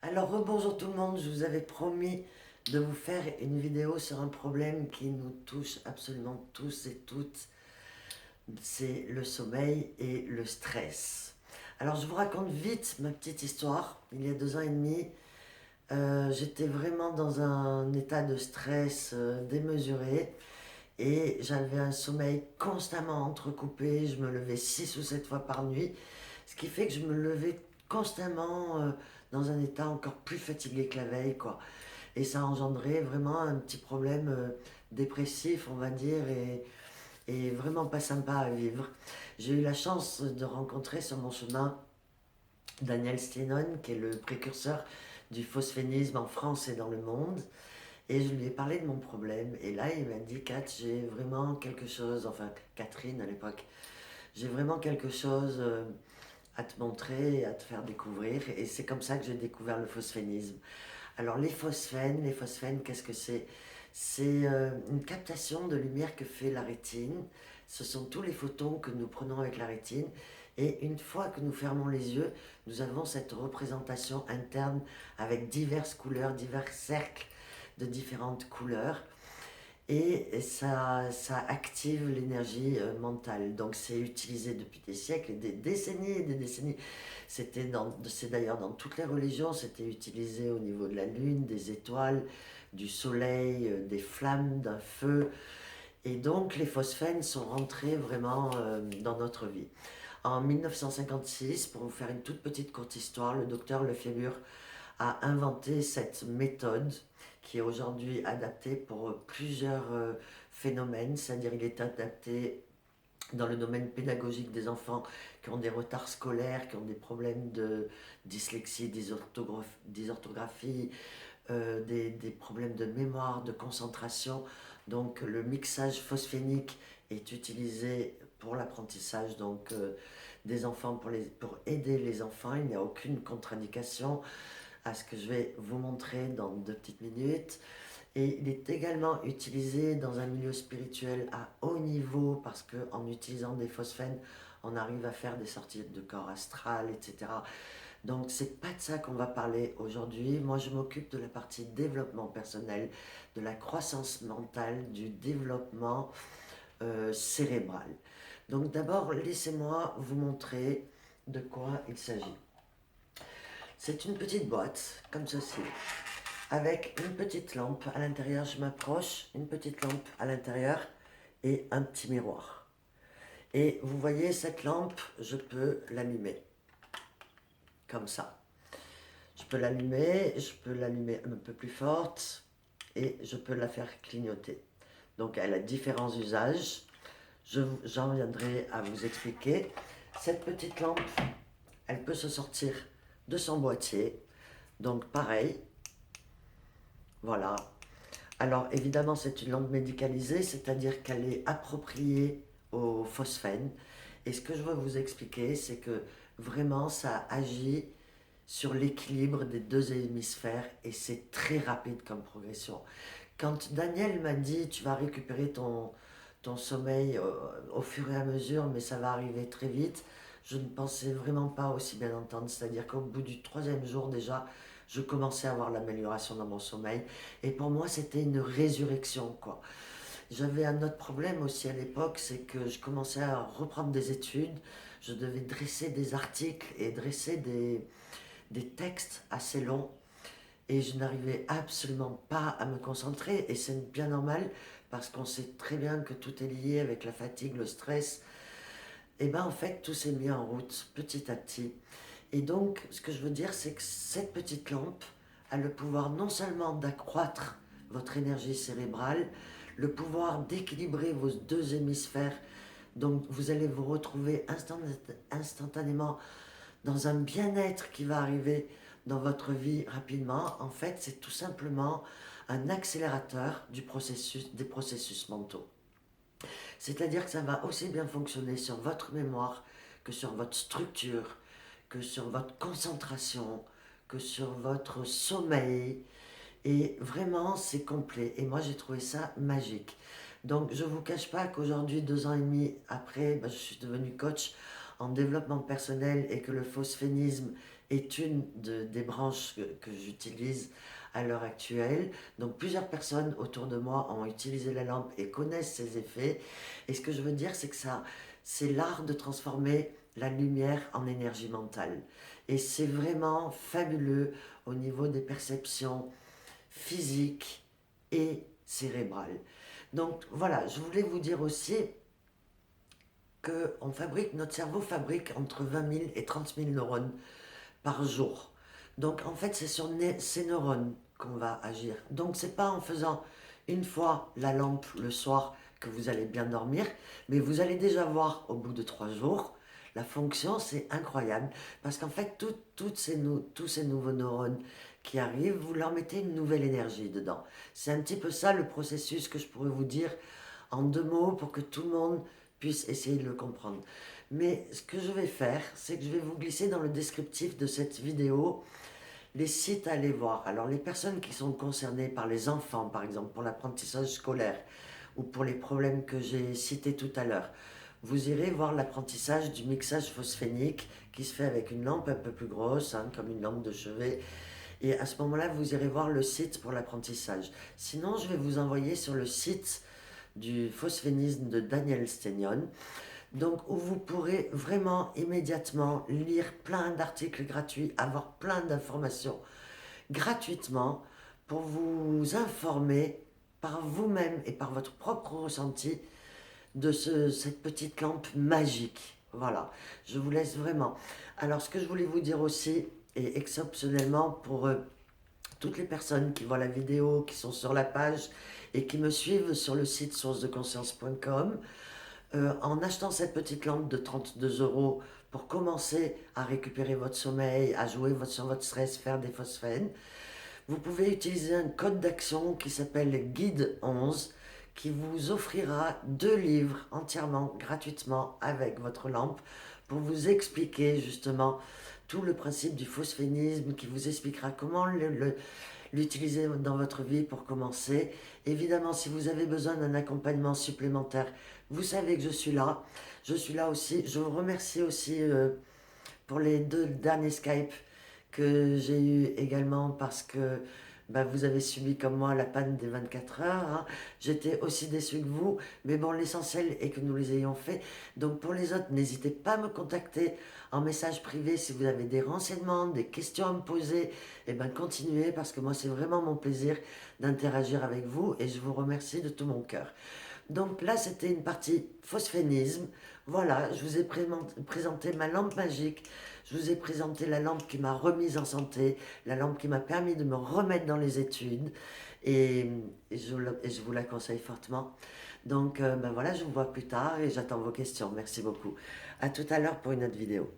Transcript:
Alors, rebonjour tout le monde, je vous avais promis de vous faire une vidéo sur un problème qui nous touche absolument tous et toutes, c'est le sommeil et le stress. Alors, je vous raconte vite ma petite histoire. Il y a 2 ans et demi, j'étais vraiment dans un état de stress démesuré et j'avais un sommeil constamment entrecoupé. Je me levais 6 ou 7 fois par nuit, ce qui fait que je me levais constamment dans un état encore plus fatigué que la veille, quoi. Et ça a engendré vraiment un petit problème dépressif, on va dire, et vraiment pas sympa à vivre. J'ai eu la chance de rencontrer sur mon chemin Daniel Steenon, qui est le précurseur du phosphénisme en France et dans le monde. Et je lui ai parlé de mon problème. Et là, il m'a dit, Kat, j'ai vraiment quelque chose, enfin Catherine à l'époque, j'ai vraiment quelque chose à te montrer, à te faire découvrir. Et c'est comme ça que j'ai découvert le phosphénisme. Alors les phosphènes, qu'est-ce que c'est? C'est une captation de lumière que fait la rétine. Ce sont tous les photons que nous prenons avec la rétine. Et une fois que nous fermons les yeux, nous avons cette représentation interne avec diverses couleurs, divers cercles de différentes couleurs. Et ça active l'énergie mentale. Donc c'est utilisé depuis des siècles et des décennies. C'est d'ailleurs dans toutes les religions, c'était utilisé au niveau de la lune, des étoiles, du soleil, des flammes, d'un feu. Et donc les phosphènes sont rentrés vraiment dans notre vie. En 1956, pour vous faire une toute petite courte histoire, le docteur Lefebvre a inventé cette méthode qui est aujourd'hui adaptée pour plusieurs phénomènes, c'est-à-dire il est adapté dans le domaine pédagogique des enfants qui ont des retards scolaires, qui ont des problèmes de dyslexie, dysorthographie, des problèmes de mémoire, de concentration. Donc le mixage phosphénique est utilisé pour l'apprentissage des enfants, pour aider les enfants. Il n'y a aucune contre-indication à ce que je vais vous montrer dans 2 petites minutes. Et il est également utilisé dans un milieu spirituel à haut niveau parce qu'en utilisant des phosphènes, on arrive à faire des sorties de corps astral, etc. Donc c'est pas de ça qu'on va parler aujourd'hui. Moi je m'occupe de la partie développement personnel, de la croissance mentale, du développement cérébral. Donc d'abord laissez-moi vous montrer de quoi il s'agit. C'est une petite boîte comme ceci avec une petite lampe à l'intérieur. Je m'approche, une petite lampe à l'intérieur et un petit miroir. Et vous voyez cette lampe, je peux l'allumer comme ça. Je peux l'allumer un peu plus forte et je peux la faire clignoter. Donc elle a différents usages. J'en viendrai à vous expliquer. Cette petite lampe, elle peut se sortir de son boîtier. Donc pareil, voilà. Alors évidemment c'est une lampe médicalisée, c'est-à-dire qu'elle est appropriée au phosphène. Et ce que je veux vous expliquer, c'est que vraiment ça agit sur l'équilibre des deux hémisphères et c'est très rapide comme progression. Quand Daniel m'a dit tu vas récupérer ton sommeil au fur et à mesure, mais ça va arriver très vite, je ne pensais vraiment pas aussi bien entendre. C'est-à-dire qu'au bout du 3e jour déjà, je commençais à avoir l'amélioration dans mon sommeil. Et pour moi, c'était une résurrection, quoi. J'avais un autre problème aussi à l'époque, c'est que je commençais à reprendre des études. Je devais dresser des articles et dresser des textes assez longs et je n'arrivais absolument pas à me concentrer et c'est bien normal parce qu'on sait très bien que tout est lié avec la fatigue, le stress. Et bien en fait tout s'est mis en route petit à petit. Et donc ce que je veux dire c'est que cette petite lampe a le pouvoir non seulement d'accroître votre énergie cérébrale, le pouvoir d'équilibrer vos deux hémisphères. Donc vous allez vous retrouver instantanément dans un bien-être qui va arriver dans votre vie rapidement. En fait, c'est tout simplement un accélérateur des processus mentaux. C'est-à-dire que ça va aussi bien fonctionner sur votre mémoire que sur votre structure, que sur votre concentration, que sur votre sommeil. Et vraiment, c'est complet. Et moi, j'ai trouvé ça magique. Donc, je ne vous cache pas qu'aujourd'hui, 2 ans et demi après, je suis devenue coach en développement personnel et que le phosphénisme est une des branches que j'utilise à l'heure actuelle. Donc plusieurs personnes autour de moi ont utilisé la lampe et connaissent ses effets. Et ce que je veux dire, c'est que ça, c'est l'art de transformer la lumière en énergie mentale. Et c'est vraiment fabuleux au niveau des perceptions physiques et cérébrales. Donc voilà, je voulais vous dire aussi que notre cerveau fabrique entre 20 000 et 30 000 neurones par jour. Donc en fait, c'est sur ces neurones qu'on va agir. Donc c'est pas en faisant une fois la lampe le soir que vous allez bien dormir, mais vous allez déjà voir au bout de 3 jours. La fonction, c'est incroyable parce qu'en fait, tous ces nouveaux neurones qui arrivent, vous leur mettez une nouvelle énergie dedans. C'est un petit peu ça le processus que je pourrais vous dire en 2 mots pour que tout le monde puisse essayer de le comprendre. Mais ce que je vais faire, c'est que je vais vous glisser dans le descriptif de cette vidéo les sites à aller voir. Alors les personnes qui sont concernées par les enfants, par exemple, pour l'apprentissage scolaire ou pour les problèmes que j'ai cités tout à l'heure, vous irez voir l'apprentissage du mixage phosphénique qui se fait avec une lampe un peu plus grosse, hein, comme une lampe de chevet. Et à ce moment-là, vous irez voir le site pour l'apprentissage. Sinon, je vais vous envoyer sur le site du phosphénisme de Daniel Stenion, donc où vous pourrez vraiment immédiatement lire plein d'articles gratuits, avoir plein d'informations gratuitement pour vous informer par vous-même et par votre propre ressenti de cette petite lampe magique. Voilà, je vous laisse vraiment. Alors ce que je voulais vous dire aussi, et exceptionnellement pour toutes les personnes qui voient la vidéo, qui sont sur la page et qui me suivent sur le site sourcedeconscience.com, en achetant cette petite lampe de 32 euros pour commencer à récupérer votre sommeil, à jouer sur votre stress, faire des phosphènes, vous pouvez utiliser un code d'action qui s'appelle Guide 11 qui vous offrira 2 livres entièrement gratuitement avec votre lampe pour vous expliquer justement tout le principe du phosphénisme, qui vous expliquera comment l'utiliser dans votre vie pour commencer. Évidemment, si vous avez besoin d'un accompagnement supplémentaire, vous savez que je suis là. Je suis là aussi. Je vous remercie aussi pour les 2 derniers Skype que j'ai eu également parce que vous avez subi comme moi la panne des 24 heures. Hein. J'étais aussi déçue que vous, mais bon, l'essentiel est que nous les ayons fait. Donc pour les autres, n'hésitez pas à me contacter en message privé si vous avez des renseignements, des questions à me poser. Et continuez parce que moi, c'est vraiment mon plaisir d'interagir avec vous et je vous remercie de tout mon cœur. Donc là, c'était une partie phosphénisme. Voilà, je vous ai présenté ma lampe magique. Je vous ai présenté la lampe qui m'a remise en santé, la lampe qui m'a permis de me remettre dans les études. Et je vous la conseille fortement. Donc voilà, je vous vois plus tard et j'attends vos questions. Merci beaucoup. À tout à l'heure pour une autre vidéo.